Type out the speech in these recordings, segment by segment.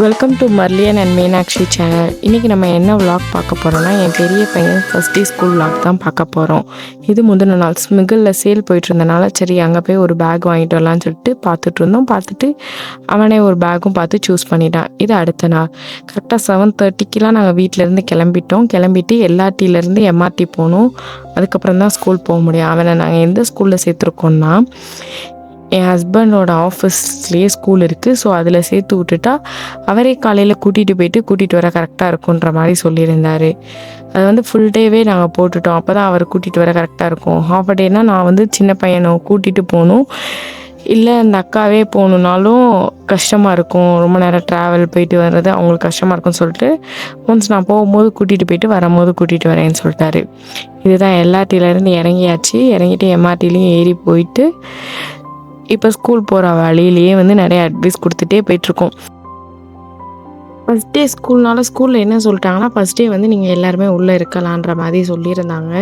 Welcome to மர்லியன் and Meenakshi channel. இன்றைக்கி நம்ம என்ன விலாக் பார்க்க போகிறோம்னா, என் பெரிய பையன் ஃபஸ்ட் டே ஸ்கூல் விலாக் தான் பார்க்க போகிறோம். இது முந்தின நாள் ஸ்மிகிளில் சேல் போயிட்டு இருந்தனால சரி அங்கே போய் ஒரு பேக் வாங்கிட்டு வரலான்னு சொல்லிட்டு பார்த்துட்டு அவனே ஒரு பேக்கும் பார்த்து சூஸ் பண்ணிட்டான். இது அடுத்த நாள் கரெக்டாக 7:30க்கெலாம் நாங்கள் வீட்டிலேருந்து கிளம்பிட்டு எல்ஆர்டியிலேருந்து எம்ஆர்டி போகணும். அதுக்கப்புறம் தான் ஸ்கூல் போக முடியும். அவனை நாங்கள் எந்த ஸ்கூலில் சேர்த்துருக்கோன்னா, என் ஹஸ்பண்டோட ஆஃபீஸ்லேயே ஸ்கூல் இருக்குது. ஸோ அதில் சேர்த்து விட்டுட்டா அவரே காலையில் கூட்டிகிட்டு வர கரெக்டாக இருக்குன்ற மாதிரி சொல்லியிருந்தார். அது ஃபுல் டேவே நாங்கள் போட்டுட்டோம். அப்போ தான் அவர் கூட்டிகிட்டு வர கரெக்டாக இருக்கும். ஹாஃப் அ டேனால் நான் சின்ன பையனை கூட்டிகிட்டு போகணும், இல்லை அந்த அக்காவே போகணுன்னாலும் கஷ்டமாக இருக்கும். ரொம்ப நேரம் ட்ராவல் போயிட்டு வர்றது அவங்களுக்கு கஷ்டமாக இருக்கும்னு சொல்லிட்டு ஒன்ஸ் நான் போகும்போது கூட்டிகிட்டு போயிட்டு வரும்போது கூட்டிகிட்டு வரேன்னு சொல்லிட்டாரு. இதுதான் எல்ஆர்டியிலேருந்து இறங்கிட்டு எம்ஆர்டிலையும் ஏறி போயிட்டு இப்போ ஸ்கூல் போகிற வழியிலேயே நிறைய அட்வைஸ் கொடுத்துட்டே போயிட்டுருக்கோம். ஃபஸ்ட் டே ஸ்கூல்னால ஸ்கூலில் என்ன சொல்லிட்டாங்கன்னா, ஃபஸ்ட் டே நீங்கள் எல்லாருமே உள்ளே இருக்கலான்ற மாதிரி சொல்லியிருந்தாங்க.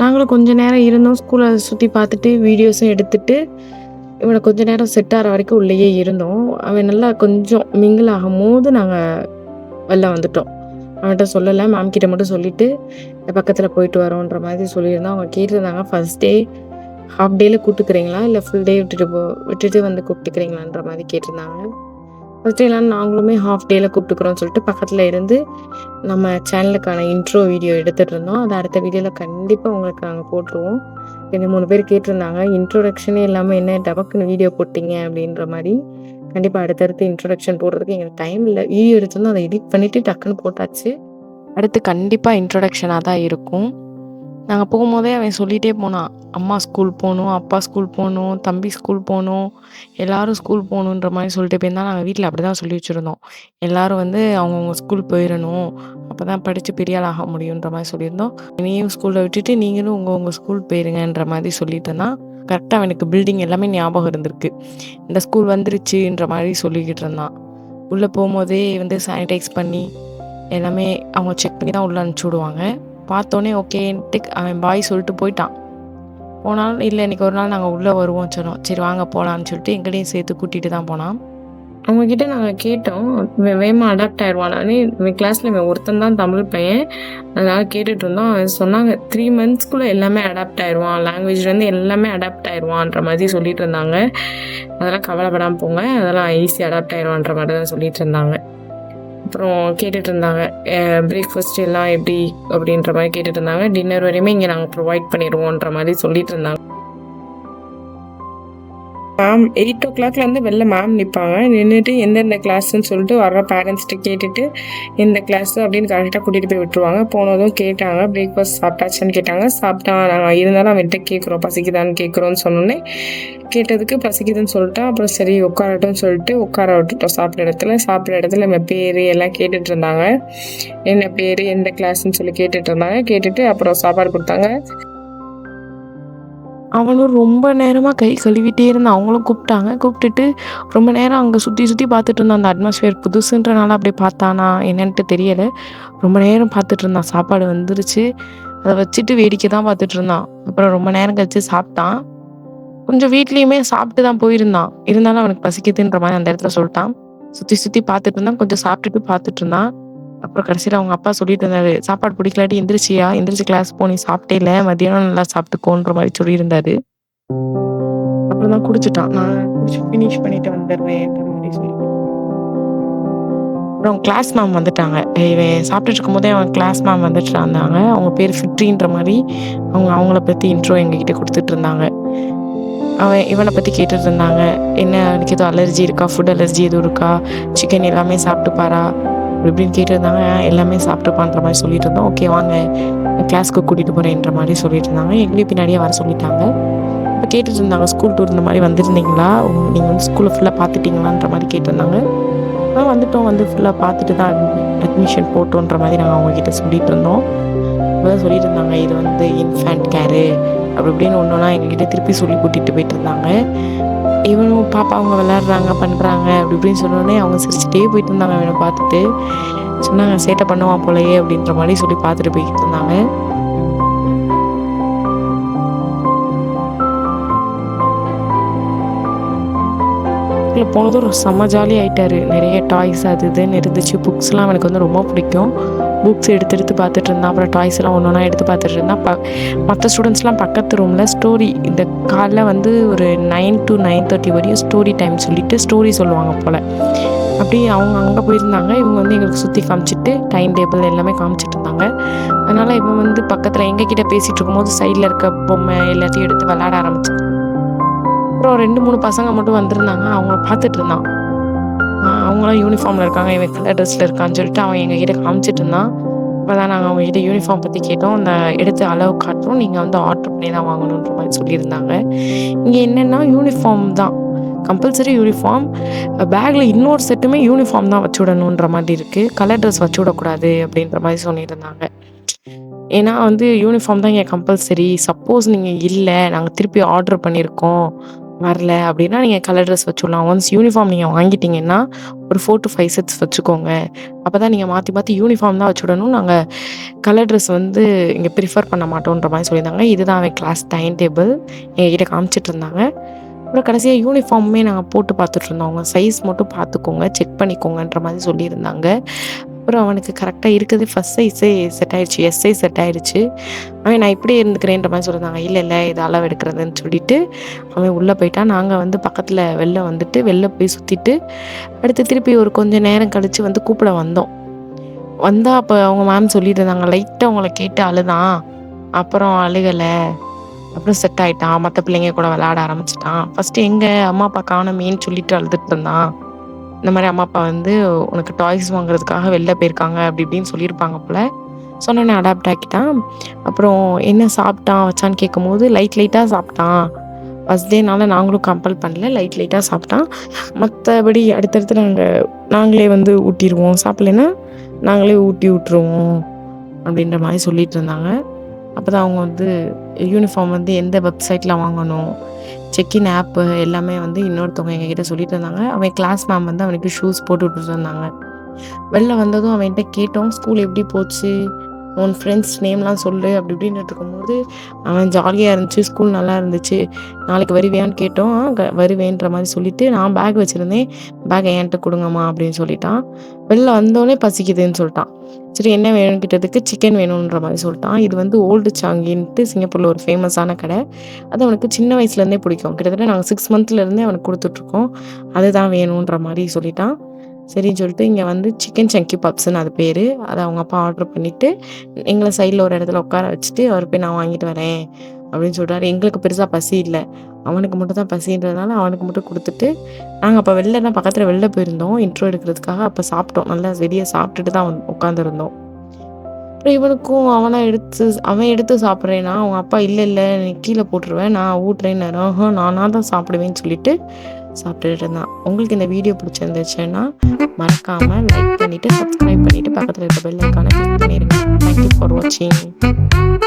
நாங்களும் கொஞ்சம் நேரம் இருந்தோம். ஸ்கூலை சுற்றி பார்த்துட்டு வீடியோஸும் எடுத்துகிட்டு இவனை கொஞ்சம் நேரம் செட் ஆகிற வரைக்கும் உள்ளேயே இருந்தோம். அவன் நல்லா கொஞ்சம் மிங்கிள் ஆகும் போது நாங்கள் வெளில வந்துட்டோம். அவன்கிட்ட சொல்லலை, மேம்கிட்ட மட்டும் சொல்லிவிட்டு பக்கத்தில் போயிட்டு வரோன்ற மாதிரி சொல்லியிருந்தோம். அவங்க கேட்டிருந்தாங்க, ஃபஸ்ட் டே ஹாஃப் டேயில் கூப்பிட்டுக்கிறீங்களா இல்லை ஃபுல் டே விட்டுட்டு கூப்பிட்டுக்கிறீங்களான்ற மாதிரி கேட்டிருந்தாங்க. ஃபஸ்ட் டேலாம் நாங்களுமே ஹாஃப் டேயில் கூப்பிட்டுக்கிறோன்னு சொல்லிட்டு பக்கத்தில் இருந்து நம்ம சேனலுக்கான இன்ட்ரோ வீடியோ எடுத்துகிட்டு இருந்தோம். அது அடுத்த வீடியோவில் கண்டிப்பாக உங்களுக்கு நாங்கள் போட்டுருவோம். 2-3 பேர் கேட்டிருந்தாங்க, இன்ட்ரோடக்ஷனே இல்லாமல் என்ன டபக்குன்னு வீடியோ போட்டிங்க அப்படின்ற மாதிரி. கண்டிப்பாக அடுத்தடுத்து இன்ட்ரோடக்ஷன் போடுறதுக்கு எங்களுக்கு டைம் இல்லை. வீடியோ எடுத்திருந்தோம், அதை எடிட் பண்ணிவிட்டு டக்குன்னு போட்டாச்சு. அடுத்து கண்டிப்பாக இன்ட்ரோடக்ஷனாக தான் இருக்கும். நாங்கள் போகும்போதே அவன் சொல்லிகிட்டே போனான், அம்மா ஸ்கூல் போகணும், அப்பா ஸ்கூல் போகணும், தம்பி ஸ்கூல் போகணும், எல்லோரும் ஸ்கூல் போகணுன்ற மாதிரி சொல்லிட்டு போயிருந்தால் நாங்கள் வீட்டில் அப்படி தான் சொல்லி வச்சுருந்தோம். எல்லோரும் அவங்கவுங்க ஸ்கூல் போயிடணும், அப்போ தான் படித்து பெரிய ஆள் ஆக முடியுன்ற மாதிரி சொல்லியிருந்தோம். நீயும் ஸ்கூலில் விட்டுட்டு நீங்களும் உங்கள் ஸ்கூல் போயிருங்கன்ற மாதிரி சொல்லிட்டேன்னா கரெக்டாக அவனுக்கு பில்டிங் எல்லாமே ஞாபகம் இருந்திருக்கு. இந்த ஸ்கூல் வந்துருச்சுன்ற மாதிரி சொல்லிக்கிட்டு இருந்தான். உள்ளே போகும்போதே சானிடைஸ் பண்ணி எல்லாமே அவங்க செக் பண்ணி தான் உள்ளே அனுப்பிச்சி விடுவாங்க. பார்த்தோன்னே ஓகேன்ட்டு அவன் பாய் சொல்லிட்டு போயிட்டான். போனாலும் இல்லை இன்றைக்கி ஒரு நாள் நாங்கள் உள்ளே வருவோம் சொன்னோம். சரி வாங்க போகலான்னு சொல்லிட்டு எங்களையும் சேர்த்து கூட்டிகிட்டு தான் போனான். அவங்கக்கிட்ட நாங்கள் கேட்டோம், வேகமாக அடாப்ட் ஆயிடுவானான்னு. இவன் கிளாஸில் இவன் ஒருத்தன் தான் தமிழ் பையன், அதனால் கேட்டுட்டு இருந்தோம். அவன் சொன்னாங்க 3 monthsக்குள்ளே எல்லாமே அடாப்ட் ஆயிடுவான், லாங்குவேஜ்லேருந்து எல்லாமே அடாப்ட் ஆயிடுவான்ற மாதிரி சொல்லிட்டு இருந்தாங்க. அதெல்லாம் கவலைப்படாமல் போங்க, அதெல்லாம் ஈஸியாக அடாப்ட் ஆயிடுவான்ற மாதிரி தான் சொல்லிட்டு இருந்தாங்க. அப்புறம் கேட்டுட்டு இருந்தாங்க பிரேக்ஃபாஸ்ட் எல்லாம் எப்படி அப்படின்ற மாதிரி கேட்டுட்டு இருந்தாங்க. டின்னர் வரையுமே இங்கே நாங்கள் ப்ரொவைட் பண்ணிடுவோன்ற மாதிரி சொல்லிட்டு இருந்தாங்க. மேம் 8 o'clockலேருந்து வெளில மேம் நிற்பாங்க. நின்றுட்டு எந்தெந்த கிளாஸ்ன்னு சொல்லிட்டு வர்ற பேரண்ட்ஸ்கிட்ட கேட்டுட்டு எந்த கிளாஸ் அப்படின்னு கரெக்டாக கூட்டிகிட்டு போய் விட்டுருவாங்க. போனதும் கேட்டாங்க, பிரேக்ஃபாஸ்ட் சாப்பிட்டாச்சுன்னு கேட்டாங்க. சாப்பிட்டா நாங்கள் இருந்தாலும் அவன்கிட்ட கேட்குறோம், பசிக்குதான்னு கேட்குறோன்னு சொன்னோன்னே கேட்டதுக்கு பசிக்குதுன்னு சொல்லிட்டா. அப்புறம் சரி உட்காரட்டும் சொல்லிட்டு உட்கார விட்டுட்டோம். சாப்பிட்ற இடத்துல நம்ம பேர் எல்லாம் கேட்டுட்டு இருந்தாங்க. என்ன பேர் எந்த கிளாஸ்ன்னு சொல்லி கேட்டுட்டு இருந்தாங்க. கேட்டுட்டு அப்புறம் சாப்பாடு கொடுத்தாங்க. அவனும் ரொம்ப நேரமாக கை கழுவிட்டே இருந்தான். அவங்களும் கூப்பிட்டுட்டு ரொம்ப நேரம் அங்கே சுற்றி பார்த்துட்டு இருந்தான். அந்த அட்மாஸ்ஃபியர் புதுசுன்றனால அப்படியே பார்த்தானா என்னன்ட்டு தெரியலை. ரொம்ப நேரம் பார்த்துட்டு இருந்தான். சாப்பாடு வந்துருச்சு, அதை வச்சுட்டு வேடிக்கை தான் பார்த்துட்டு இருந்தான். அப்புறம் ரொம்ப நேரம் கழிச்சு சாப்பிட்டான். கொஞ்சம் வீட்லேயுமே சாப்பிட்டு தான் போயிருந்தான். இருந்தாலும் அவனுக்கு பசிக்குதுன்ற மாதிரி அந்த இடத்துல சொல்லிட்டான். சுற்றி பார்த்துட்டு இருந்தான். கொஞ்சம் சாப்பிட்டுட்டு பார்த்துட்டு இருந்தான். அப்புறம் கடைசியில் அவங்க அப்பா சொல்லிட்டு இருந்தாரு, சாப்பாடு பிடிக்கலாட்டி எந்திரிச்சு கிளாஸ் போனி சாப்பிட்டே இல்லை, மத்தியானம் நல்லா சாப்பிட்டுக்கோன்ற மாதிரி சொல்லியிருந்தாரு. அப்புறம் தான் குடிச்சிட்டான். நான் குடிச்சு ஃபினிஷ் பண்ணிட்டு வந்துடுறேன்ற மாதிரி சொல்லி. அப்புறம் கிளாஸ் மேம் வந்துட்டாங்க. இவன் சாப்பிட்டுட்டு இருக்கும் போதே அவன் கிளாஸ் மேம் வந்துட்டு இருந்தாங்க. அவங்க பேர் ஃபிட்ரின்ற மாதிரி அவங்கள பற்றி இன்ட்ரோ எங்ககிட்ட கொடுத்துட்டு இருந்தாங்க. இவனை பற்றி கேட்டுட்டு இருந்தாங்க, என்ன எனக்கு எதுவும் அலர்ஜி இருக்கா, ஃபுட் அலர்ஜி எதுவும் இருக்கா, சிக்கன் எல்லாமே சாப்பிட்டுப்பாரா இப்படின்னு கேட்டுருந்தாங்க. எல்லாமே சாப்பிட்டுப்பான்ற மாதிரி சொல்லிட்டு இருந்தோம். ஓகே வாங்க கிளாஸ்க்கு கூட்டிகிட்டு போகிறேன்ற மாதிரி சொல்லிட்டு இருந்தாங்க. எங்களையும் பின்னாடியே வர சொல்லிட்டாங்க. இப்போ கேட்டுட்டு இருந்தாங்க, ஸ்கூல் டூர் இந்த மாதிரி வந்திருந்தீங்களா, நீங்கள் ஸ்கூலை ஃபுல்லாக பார்த்துட்டிங்களான்ற மாதிரி கேட்டிருந்தாங்க. வந்துட்டோம், ஃபுல்லாக பார்த்துட்டு தான் அட்மிஷன் போட்டோன்ற மாதிரி நாங்கள் அவங்கக்கிட்ட சொல்லிட்டு இருந்தோம். அப்போதான் சொல்லிட்டு இருந்தாங்க, இது இன்ஃபேண்ட் கேரு அப்படி இப்படின்னு ஒன்றுனா எங்ககிட்ட திருப்பி சொல்லி கூட்டிகிட்டு போயிட்டு இருந்தாங்க. இவனும் பாப்பா அவங்க விளையாடுறாங்க பண்ணுறாங்க அப்படி இப்படின்னு சொன்னோடனே அவங்க சிரிச்சுட்டே போயிட்டு இருந்தாங்க. இவனை பார்த்துட்டு சொன்னாங்க, சேட்டை பண்ணுவான் போலையே அப்படின்ற மாதிரி சொல்லி பார்த்துட்டு போய்கிட்டு இருந்தாங்க. பார்க்கில் போனதும் ஒரு செம்ம ஜாலி ஆகிட்டாரு. நிறைய டாய்ஸ் அது இதுன்னு இருந்துச்சு. புக்ஸ்லாம் அவனுக்கு வந்து ரொம்ப பிடிக்கும். புக்ஸ் எடுத்து பார்த்துட்டு இருந்தான். அப்புறம் டாய்ஸ்லாம் ஒன்று ஒன்றா எடுத்து பார்த்துட்டு இருந்தான். மற்ற ஸ்டூடெண்ட்ஸ்லாம் பக்கத்து ரூமில் ஸ்டோரி, இந்த காலைல வந்து ஒரு 9 to 9:30 வரையும் ஸ்டோரி டைம் சொல்லிட்டு ஸ்டோரி சொல்லுவாங்க போல். அப்படி அவங்க அங்கே போயிருந்தாங்க. இவங்க வந்து எங்களுக்கு சுற்றி காமிச்சிட்டு டைம் டேபிள் எல்லாமே காமிச்சிட்டு இருந்தாங்க. அதனால் இவன் வந்து பக்கத்தில் எங்ககிட்ட பேசிகிட்டு இருக்கும்போது சைடில் இருக்க பொம்மை எல்லாத்தையும் எடுத்து விளையாட ஆரம்பிச்சு. அப்புறம் 2-3 பசங்க மட்டும் வந்திருந்தாங்க. அவங்கள பார்த்துட்டு இருந்தான். அவங்களாம் யூனிஃபார்மில் இருக்காங்க, இவன் கலர் ட்ரெஸ்ஸில் இருக்கான்னு சொல்லிட்டு அவன் எங்ககிட்ட காமிச்சிட்டு இருந்தான். இப்போ தான் நாங்கள் அவங்ககிட்ட யூனிஃபார்ம் பற்றி கேட்டோம். அந்த எடுத்து அளவு காட்டுறோம், நீங்கள் வந்து ஆர்டர் பண்ணி தான் வாங்கணுன்ற மாதிரி சொல்லியிருந்தாங்க. இங்கே என்னென்னா யூனிஃபார்ம் தான் கம்பல்சரி. யூனிஃபார்ம் பேக்கில் இன்னொரு செட்டுமே யூனிஃபார்ம் தான் வச்சு விடணுன்ற மாதிரி இருக்குது. கலர் ட்ரெஸ் வச்சு விடக்கூடாது அப்படின்ற மாதிரி சொல்லியிருந்தாங்க. ஏன்னா வந்து யூனிஃபார்ம் தான் இங்கே கம்பல்சரி. சப்போஸ் நீங்கள் இல்லை, நாங்கள் திருப்பி ஆர்டர் பண்ணியிருக்கோம் வரல அப்படின்னா நீங்கள் கலர் ட்ரெஸ் வச்சுடலாம். ஒன்ஸ் யூனிஃபார்ம் நீங்கள் வாங்கிட்டீங்கன்னா ஒரு 4 to 5 செட்ஸ் வச்சுக்கோங்க. அப்போ தான் நீங்கள் மாற்றி யூனிஃபார்ம் தான் வச்சு விடணும். நாங்கள் கலர் ட்ரெஸ் வந்து இங்கே ப்ரிஃபர் பண்ண மாட்டோன்ற மாதிரி சொல்லியிருந்தாங்க. இதுதான் அவன் கிளாஸ் டைம் டேபிள் எங்ககிட்ட காமிச்சிட்டு இருந்தாங்க. அப்புறம் கடைசியாக யூனிஃபார்மே நாங்கள் போட்டு பார்த்துட்டு இருந்தோம். அவங்க சைஸ் மட்டும் பார்த்துக்கோங்க, செக் பண்ணிக்கோங்கன்ற மாதிரி சொல்லியிருந்தாங்க. அப்புறம் அவனுக்கு கரெக்டாக இருக்குது. ஃபஸ்ட் சைஸே செட் ஆகிடுச்சு, எஸ் சைஸ் செட் ஆகிடுச்சு. அவன் நான் இப்படியே இருந்துக்கிறேன்ற மாதிரி சொல்லியிருந்தாங்க. இல்லை இது அளவு எடுக்கிறதுன்னு சொல்லிட்டு அவன் உள்ளே போயிட்டான். நாங்கள் வந்து பக்கத்தில் வெளில போய் சுற்றிட்டு அடுத்து திருப்பி ஒரு கொஞ்சம் நேரம் கழித்து வந்து கூப்பிட வந்தோம். வந்தால் அப்போ அவங்க மேம் சொல்லிட்டு இருந்தாங்க, லைட்டாக அவங்கள கேட்டு அழுதான், அப்புறம் அழுகலை, அப்புறம் செட் ஆகிட்டான். மற்ற பிள்ளைங்க கூட விளையாட ஆரம்பிச்சிட்டான். ஃபஸ்ட்டு எங்கள் அம்மா அப்பா காணமேன்னு சொல்லிட்டு அழுதுட்டு இருந்தான். இந்த மாதிரி அம்மா அப்பா வந்து உனக்கு டாய்ஸ் வாங்குறதுக்காக வெளில போயிருக்காங்க அப்படி இப்படின்னு சொல்லியிருப்பாங்க போல். சொன்னோன்னே அடாப்ட் ஆக்கிட்டான். அப்புறம் என்ன சாப்பிட்டான் வச்சான்னு கேட்கும்போது லைட்டாக சாப்பிட்டான். ஃபஸ்ட் டேனால நாங்களும் கம்பல் பண்ணல, லைட்டாக சாப்பிட்டான். மற்றபடி அடுத்தடுத்து நாங்களே வந்து ஊட்டிடுவோம், சாப்பிட்லன்னா நாங்களே ஊட்டி விட்ருவோம் அப்படின்ற மாதிரி சொல்லிட்டு இருந்தாங்க. அப்போ தான் அவங்க வந்து யூனிஃபார்ம் வந்து எந்த வெப்சைட்டில் வாங்கணும், செக்இன் ஆப்பு எல்லாமே வந்து இன்னொருத்தவங்க எங்ககிட்ட சொல்லிட்டு இருந்தாங்க. அவன் கிளாஸ் மேம் வந்து அவனுக்கு ஷூஸ் போட்டு விட்டுட்டு இருந்தாங்க. வெளில வந்ததும் அவன்கிட்ட கேட்டோம், ஸ்கூல் எப்படி போச்சு, உன் ஃப்ரெண்ட்ஸ் நேம்லாம் சொல்லு அப்படி இப்படின்னு இருக்கும்போது அவன் ஜாலியாக இருந்துச்சு, ஸ்கூல் நல்லா இருந்துச்சு, நாளைக்கு வருவியான்னு கேட்டோம். வருவேன்ற மாதிரி சொல்லிவிட்டு நான் பேக் வச்சுருந்தேன், பேக்கை என்கிட்ட கொடுங்கம்மா அப்படின்னு சொல்லிட்டான். வெளில வந்தோடனே பசிக்குதுன்னு சொல்லிட்டான். சரி என்ன வேணும்னு கிட்டதுக்கு சிக்கன் வேணுன்ற மாதிரி சொல்லிட்டான். இது வந்து ஓல்டு சாங்கின்ட்டு சிங்கப்பூரில் ஒரு ஃபேமஸான கடை. அது அவனுக்கு சின்ன வயசுலேருந்தே பிடிக்கும். கிட்டத்தட்ட நாங்கள் 6 மந்த்லேருந்தே அவனுக்கு கொடுத்துட்ருக்கோம். அதுதான் வேணுன்ற மாதிரி சொல்லிட்டான். சரின்னு சொல்லிட்டு இங்கே வந்து சிக்கன் சங்கி பப்ஸ்ன்னு அது பேர். அதை அவங்க அப்பா ஆர்டர் பண்ணிவிட்டு எங்களை சைடில் ஒரு இடத்துல உட்கார வச்சுட்டு அவர் போய் நான் வாங்கிட்டு வரேன் அப்படின்னு சொல்கிறாரு. எங்களுக்கு பெருசாக பசி இல்லை, அவனுக்கு மட்டும் தான் பசின்றதுனால அவனுக்கு மட்டும் கொடுத்துட்டு நாங்கள் அப்போ பக்கத்தில் வெளில போயிருந்தோம் இன்ட்ரோ எடுக்கிறதுக்காக. அப்போ சாப்பிட்டோம், நல்லா வெளியே சாப்பிட்டுட்டு தான் உட்காந்துருந்தோம். அப்புறம் இவனுக்கும் அவன் எடுத்து சாப்பிட்றேன்னா அவங்க அப்பா இல்லை நீ கீழே போட்டுருவேன், நான் ஊட்டுறேன்னு நானாக தான் சாப்பிடுவேன்னு சொல்லிட்டு சாப்பிட்டுட்டு இருந்தான். உங்களுக்கு இந்த வீடியோ பிடிச்சிருந்துச்சுன்னா மறக்காமல் லைக் பண்ணிவிட்டு சப்ஸ்கிரைப் பண்ணிவிட்டு பக்கத்தில் இருக்க பெல் ஐக்கானை கிளிக் பண்ணிடுங்க. தேங்க்யூ ஃபார் வாட்சிங்.